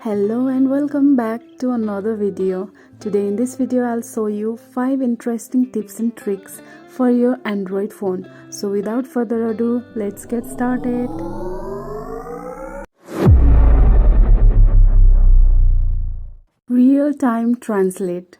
Hello and welcome back to another video. Today in this video I'll show you 5 interesting tips and tricks for your Android phone. So without further ado, let's get started. Real-time translate.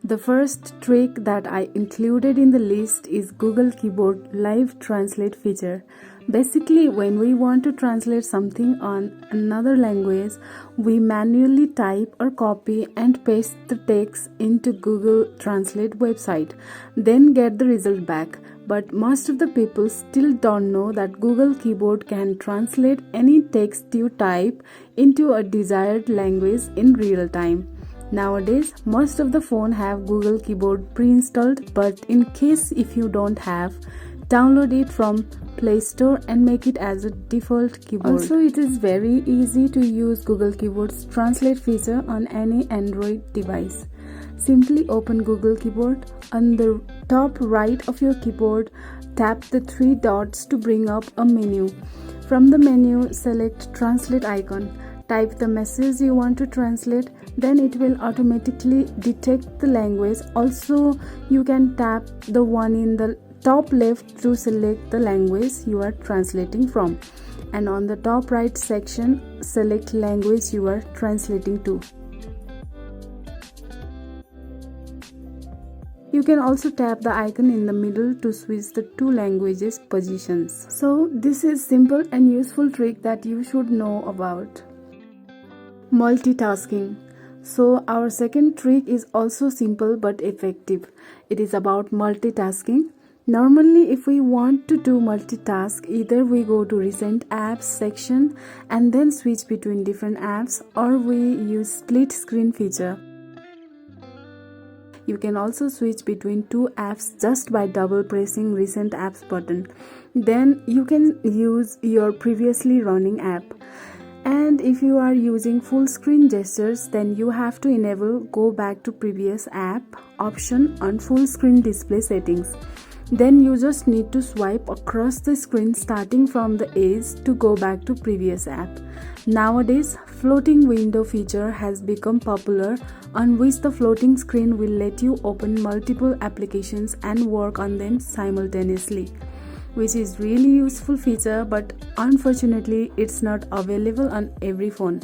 The first trick that I included in the list is Google Keyboard Live Translate feature. Basically, when we want to translate something on another language, we manually type or copy and paste the text into Google Translate website, then get the result back. But most of the people still don't know that Google Keyboard can translate any text you type into a desired language in real time. Nowadays, most of the phone have Google Keyboard pre-installed, but in case if you don't have, download it from Play Store and make it as a default keyboard. Also, it is very easy to use Google Keyboard's translate feature on any Android device. Simply open Google Keyboard. On the top right of your keyboard, tap the 3 dots to bring up a menu. From the menu, select Translate icon. Type the message you want to translate, then it will automatically detect the language. Also, you can tap the one in the top left to select the language you are translating from, and on the top right section, select language you are translating to. You can also tap the icon in the middle to switch the 2 languages positions. So this is simple and useful trick that you should know about. Multitasking. So our second trick is also simple but effective. It is about multitasking. Normally, if we want to do multitask, either we go to recent apps section and then switch between different apps, or we use split screen feature. You can also switch between 2 apps just by double pressing recent apps button. Then you can use your previously running app. And if you are using full screen gestures, then you have to enable go back to previous app option on full screen display settings. Then you just need to swipe across the screen starting from the edge to go back to previous app. Nowadays, floating window feature has become popular, on which the floating screen will let you open multiple applications and work on them simultaneously, which is really useful feature, but unfortunately it's not available on every phone.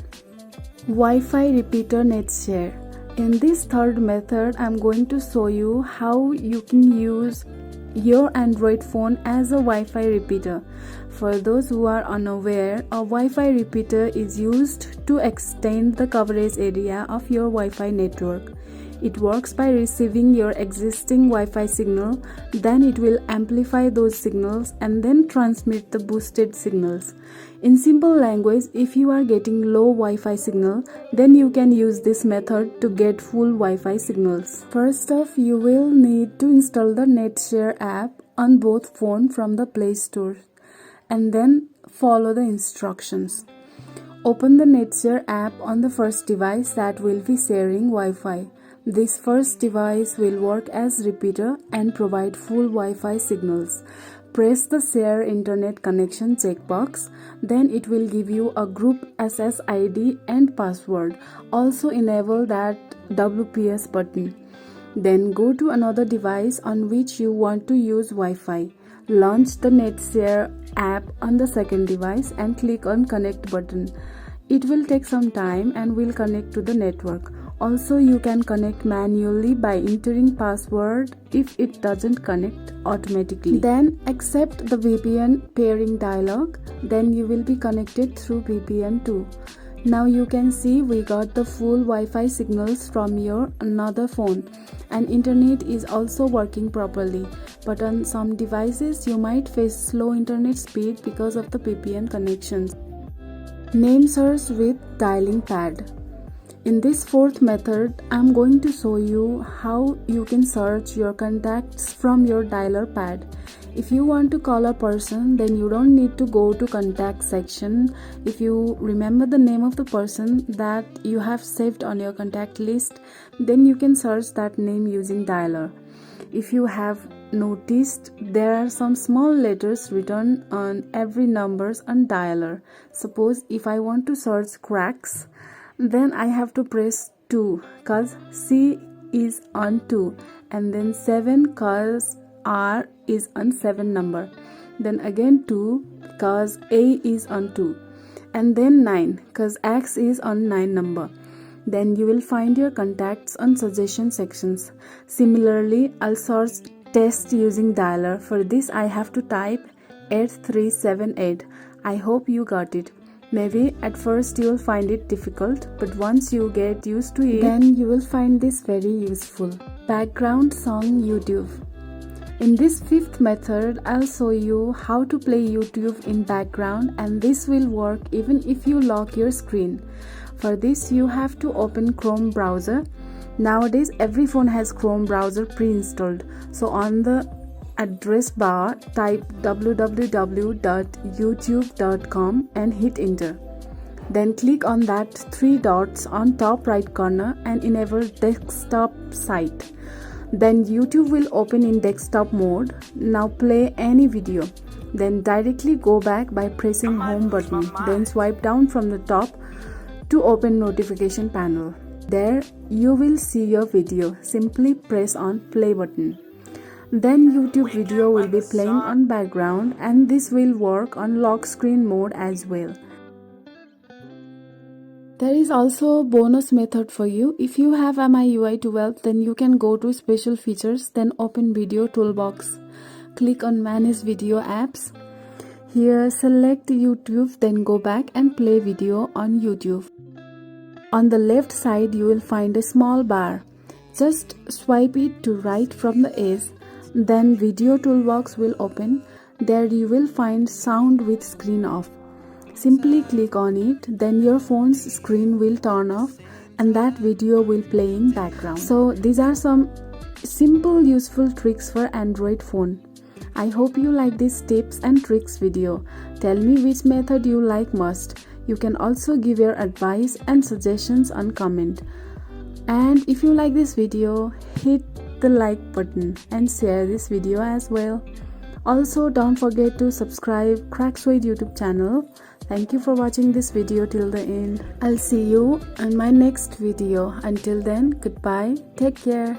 Wi-Fi repeater net share. In this third method, I'm going to show you how you can use your Android phone as a Wi-Fi repeater. For those who are unaware, a Wi-Fi repeater is used to extend the coverage area of your Wi-Fi network. It works by receiving your existing Wi-Fi signal, then it will amplify those signals and then transmit the boosted signals. In simple language, if you are getting low Wi-Fi signal, then you can use this method to get full Wi-Fi signals. First off, you will need to install the NetShare app on both phones from the Play Store, and then follow the instructions. Open the NetShare app on the first device that will be sharing Wi-Fi. This first device will work as repeater and provide full Wi-Fi signals. Press the Share Internet Connection checkbox, then it will give you a group SSID and password. Also enable that WPS button. Then go to another device on which you want to use Wi-Fi. Launch the NetShare app on the second device and click on Connect button. It will take some time and will connect to the network. Also, you can connect manually by entering password if it doesn't connect automatically. Then accept the VPN pairing dialog. Then you will be connected through VPN too. Now you can see we got the full Wi-Fi signals from your another phone, and internet is also working properly. But on some devices you might face slow internet speed because of the VPN connections. Name search with dialing pad. In this fourth method, I'm going to show you how you can search your contacts from your dialer pad. If you want to call a person, then you don't need to go to contact section. If you remember the name of the person that you have saved on your contact list, then you can search that name using dialer. If you have noticed, there are some small letters written on every numbers on dialer. Suppose if I want to search cracks, Then I have to press 2 cause C is on 2, and then 7 cause R is on 7 number, then again 2 cause A is on 2, and then 9 cause X is on 9 number. Then you will find your contacts on suggestion sections. Similarly, I'll search test using dialer. For this I have to type 8378. I hope you got it. Maybe at first you will find it difficult, but once you get used to it, then you will find this very useful. Background song YouTube. In this fifth method, I'll show you how to play YouTube in background, and this will work even if you lock your screen. For this you have to open Chrome browser. Nowadays every phone has Chrome browser pre-installed. So on the address bar type www.youtube.com and hit enter. Then click on that 3 dots on top right corner and enable desktop site. Then YouTube will open in desktop mode. Now play any video. Then directly go back by pressing home button. Then swipe down from the top to open notification panel. There you will see your video. Simply press on play button. Then YouTube video will be playing on background, and this will work on lock screen mode as well. There is also a bonus method for you. If you have MIUI 12, then you can go to special features, then open video toolbox. Click on manage video apps. Here select YouTube, then go back and play video on YouTube. On the left side you will find a small bar. Just swipe it to right from the edge. Then video toolbox will open. There you will find sound with screen off. Simply click on it, then your phone's screen will turn off and that video will play in background. So these are some simple useful tricks for Android phone. I hope you like this tips and tricks video. Tell me which method you like most. You can also give your advice and suggestions on comment. And if you like this video, hit the like button and share this video as well. Also, don't forget to subscribe Cracksuede YouTube channel. Thank you for watching this video till the end. I'll see you in my next video. Until then, goodbye. Take care.